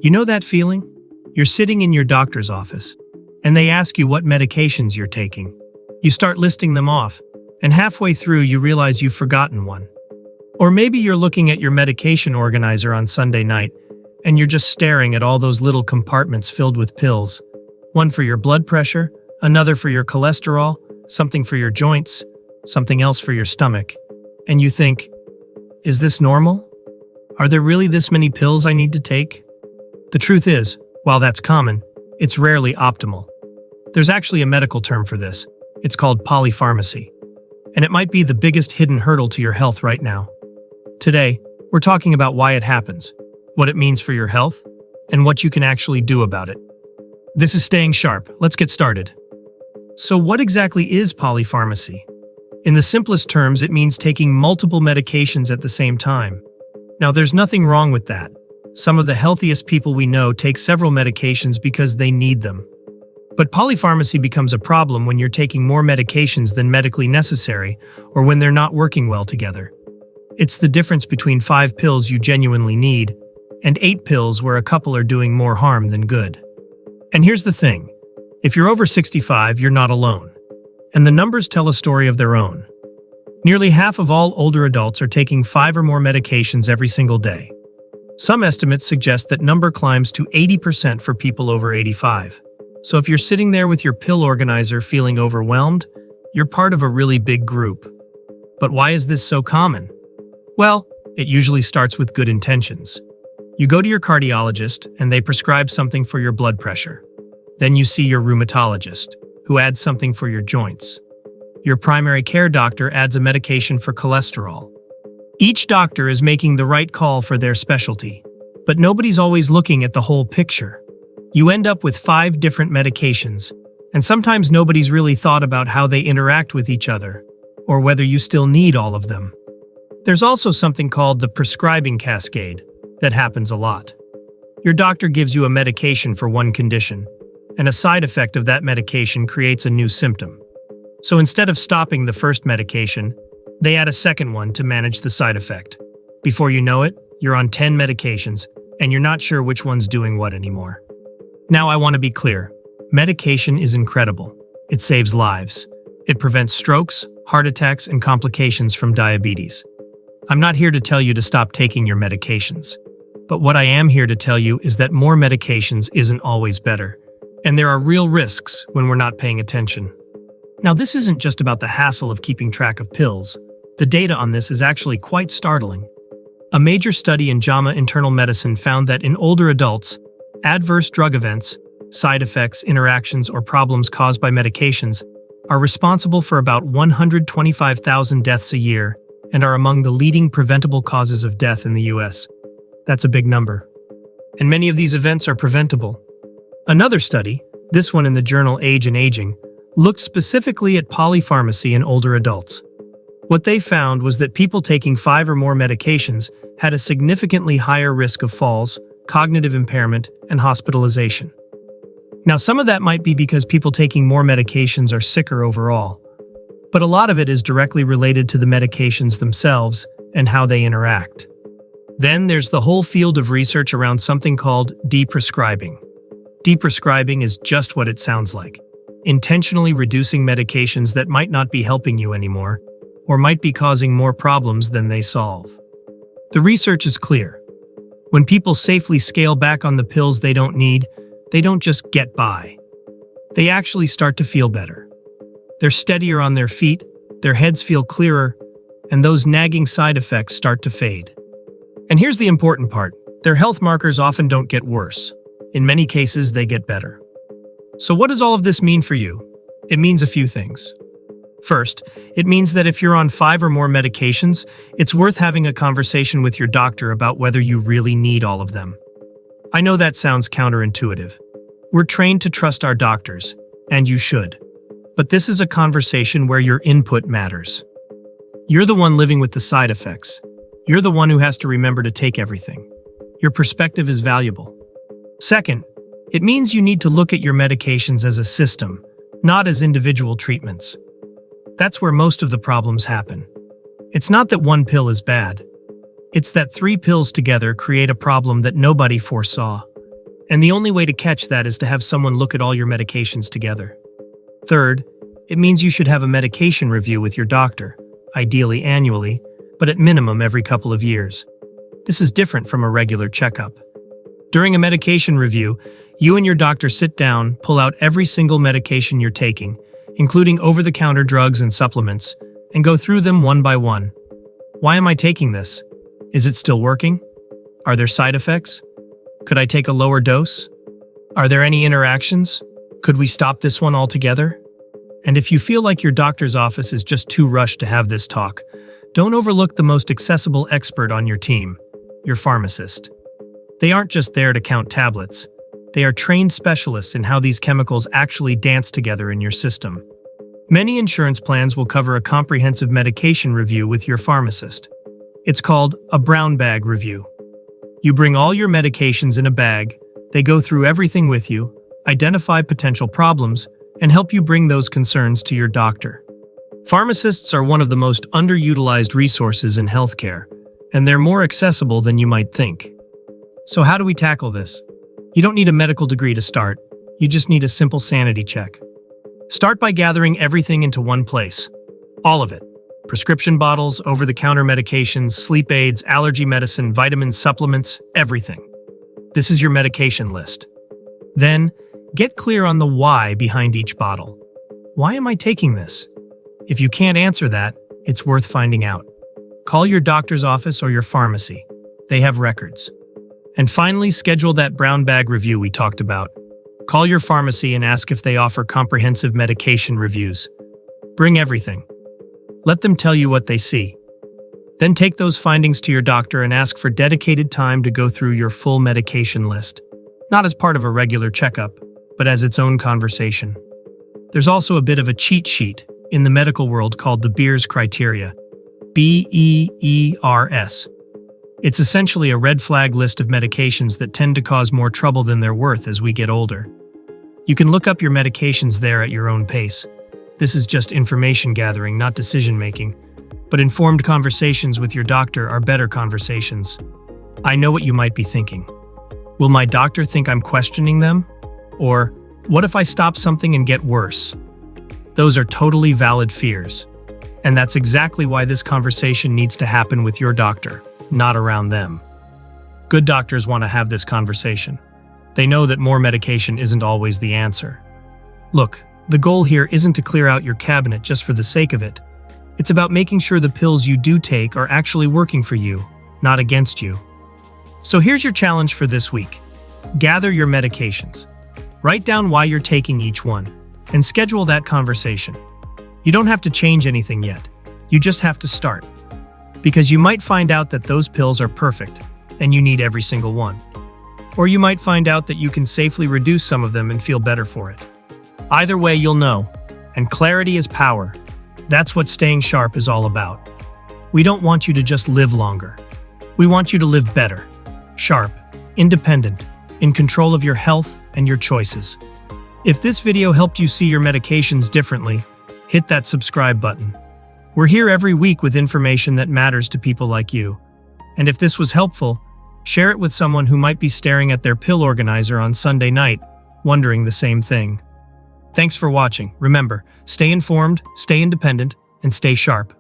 You know that feeling? You're sitting in your doctor's office, and they ask you what medications you're taking. You start listing them off, and halfway through you realize you've forgotten one. Or maybe you're looking at your medication organizer on Sunday night, and you're just staring at all those little compartments filled with pills. One for your blood pressure, another for your cholesterol, something for your joints, something else for your stomach. And you think, is this normal? Are there really this many pills I need to take? The truth is, while that's common, it's rarely optimal. There's actually a medical term for this. It's called polypharmacy. And it might be the biggest hidden hurdle to your health right now. Today, we're talking about why it happens, what it means for your health, and what you can actually do about it. This is Staying Sharp. Let's get started. So what exactly is polypharmacy? In the simplest terms, it means taking multiple medications at the same time. Now, there's nothing wrong with that. Some of the healthiest people we know take several medications because they need them. But polypharmacy becomes a problem when you're taking more medications than medically necessary, or when they're not working well together. It's the difference between 5 pills you genuinely need and 8 pills where a couple are doing more harm than good. And here's the thing. If you're over 65, you're not alone. And the numbers tell a story of their own. Nearly half of all older adults are taking 5 or more medications every single day. Some estimates suggest that number climbs to 80% for people over 85. So if you're sitting there with your pill organizer feeling overwhelmed, you're part of a really big group. But why is this so common? Well, it usually starts with good intentions. You go to your cardiologist and they prescribe something for your blood pressure. Then you see your rheumatologist, who adds something for your joints. Your primary care doctor adds a medication for cholesterol. Each doctor is making the right call for their specialty, but nobody's always looking at the whole picture. You end up with 5 different medications, and sometimes nobody's really thought about how they interact with each other, or whether you still need all of them. There's also something called the prescribing cascade that happens a lot. Your doctor gives you a medication for one condition, and a side effect of that medication creates a new symptom. So instead of stopping the first medication, they add a second one to manage the side effect. Before you know it, you're on 10 medications, and you're not sure which one's doing what anymore. Now I want to be clear. Medication is incredible. It saves lives. It prevents strokes, heart attacks, and complications from diabetes. I'm not here to tell you to stop taking your medications. But what I am here to tell you is that more medications isn't always better. And there are real risks when we're not paying attention. Now, this isn't just about the hassle of keeping track of pills. The data on this is actually quite startling. A major study in JAMA Internal Medicine found that in older adults, adverse drug events, side effects, interactions, or problems caused by medications are responsible for about 125,000 deaths a year and are among the leading preventable causes of death in the US. That's a big number. And many of these events are preventable. Another study, this one in the journal Age and Aging, looked specifically at polypharmacy in older adults. What they found was that people taking 5 or more medications had a significantly higher risk of falls, cognitive impairment, and hospitalization. Now, some of that might be because people taking more medications are sicker overall, but a lot of it is directly related to the medications themselves and how they interact. Then there's the whole field of research around something called deprescribing. Deprescribing is just what it sounds like. Intentionally reducing medications that might not be helping you anymore, or might be causing more problems than they solve. The research is clear. When people safely scale back on the pills they don't need, they don't just get by. They actually start to feel better. They're steadier on their feet, their heads feel clearer, and those nagging side effects start to fade. And here's the important part. Their health markers often don't get worse. In many cases, they get better. So what does all of this mean for you? It means a few things. First, it means that if you're on 5 or more medications, it's worth having a conversation with your doctor about whether you really need all of them. I know that sounds counterintuitive. We're trained to trust our doctors, and you should. But this is a conversation where your input matters. You're the one living with the side effects. You're the one who has to remember to take everything. Your perspective is valuable. Second, it means you need to look at your medications as a system, not as individual treatments. That's where most of the problems happen. It's not that one pill is bad. It's that 3 pills together create a problem that nobody foresaw. And the only way to catch that is to have someone look at all your medications together. Third, it means you should have a medication review with your doctor, ideally annually, but at minimum every couple of years. This is different from a regular checkup. During a medication review, you and your doctor sit down, pull out every single medication you're taking, including over-the-counter drugs and supplements, and go through them one by one. Why am I taking this? Is it still working? Are there side effects? Could I take a lower dose? Are there any interactions? Could we stop this one altogether? And if you feel like your doctor's office is just too rushed to have this talk, don't overlook the most accessible expert on your team, your pharmacist. They aren't just there to count tablets. They are trained specialists in how these chemicals actually dance together in your system. Many insurance plans will cover a comprehensive medication review with your pharmacist. It's called a brown bag review. You bring all your medications in a bag, they go through everything with you, identify potential problems, and help you bring those concerns to your doctor. Pharmacists are one of the most underutilized resources in healthcare, and they're more accessible than you might think. So how do we tackle this? You don't need a medical degree to start. You just need a simple sanity check. Start by gathering everything into one place. All of it. Prescription bottles, over-the-counter medications, sleep aids, allergy medicine, vitamins, supplements, everything. This is your medication list. Then, get clear on the why behind each bottle. Why am I taking this? If you can't answer that, it's worth finding out. Call your doctor's office or your pharmacy. They have records. And finally, schedule that brown bag review we talked about. Call your pharmacy and ask if they offer comprehensive medication reviews. Bring everything. Let them tell you what they see. Then take those findings to your doctor and ask for dedicated time to go through your full medication list. Not as part of a regular checkup, but as its own conversation. There's also a bit of a cheat sheet in the medical world called the Beers criteria. BEERS. It's essentially a red flag list of medications that tend to cause more trouble than they're worth as we get older. You can look up your medications there at your own pace. This is just information gathering, not decision making. But informed conversations with your doctor are better conversations. I know what you might be thinking. Will my doctor think I'm questioning them? Or, what if I stop something and get worse? Those are totally valid fears. And that's exactly why this conversation needs to happen with your doctor, not around them. Good doctors want to have this conversation. They know that more medication isn't always the answer. Look, the goal here isn't to clear out your cabinet just for the sake of it. It's about making sure the pills you do take are actually working for you, not against you. So here's your challenge for this week. Gather your medications. Write down why you're taking each one, and schedule that conversation. You don't have to change anything yet. You just have to start. Because you might find out that those pills are perfect, and you need every single one. Or you might find out that you can safely reduce some of them and feel better for it. Either way, you'll know. And clarity is power. That's what staying sharp is all about. We don't want you to just live longer. We want you to live better, sharp, independent, in control of your health and your choices. If this video helped you see your medications differently, hit that subscribe button. We're here every week with information that matters to people like you. And if this was helpful, share it with someone who might be staring at their pill organizer on Sunday night, wondering the same thing. Thanks for watching. Remember, stay informed, stay independent, and stay sharp.